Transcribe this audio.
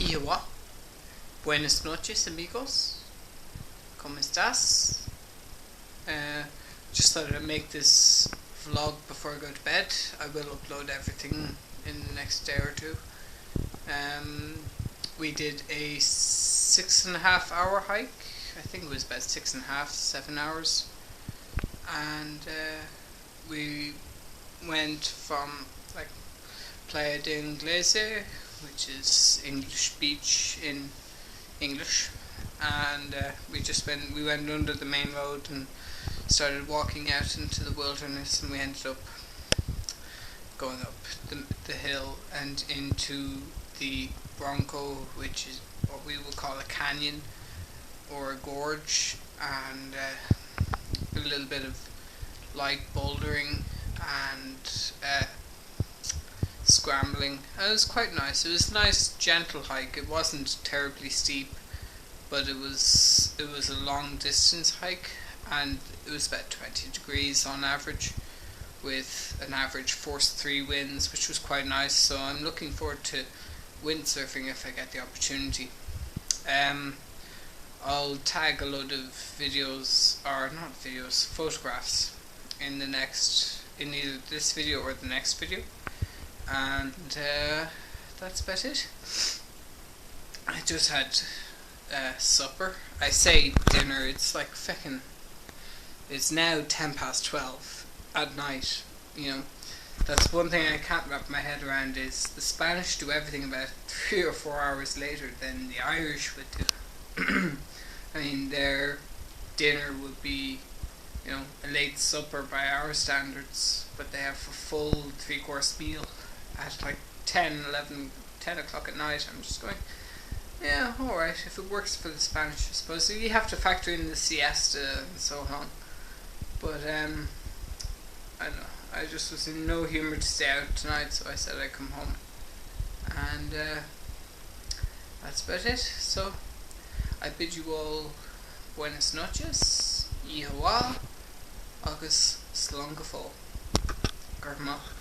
Iowa. Buenas noches, amigos. ¿Cómo estás? Just thought I'd make this vlog before I go to bed. I will upload everything in the next day or two. We did a 6.5 hour hike. I think it was about 6.5, 7 hours. And we went from like Playa de Inglese, which is English beach in English, and we went under the main road and started walking out into the wilderness, and we ended up going up the hill and into the Bronco, which is what we would call a canyon or a gorge, and a little bit of light bouldering and scrambling. It was quite nice. It was a nice gentle hike. It wasn't terribly steep, but it was a long distance hike, and it was about 20 degrees on average, with an average force 3 winds, which was quite nice. So I'm looking forward to windsurfing if I get the opportunity. I'll tag a load of photographs in either this video or the next video, and that's about it. I just had supper. I say dinner, it's like it's now 12 at night, you know. That's one thing I can't wrap my head around, is the Spanish do everything about 3 or 4 hours later than the Irish would do. I mean, their dinner would be, you know, a late supper by our standards, but they have a full 3-course meal at like 10 o'clock at night. I'm just going, yeah, alright, if it works for the Spanish, I suppose. So you have to factor in the siesta and so on. But, I don't know, I just was in no humour to stay out tonight, so I said I'd come home. And, that's about it. So, I bid you all buenas noches, Iowa, agus slán. Garmach.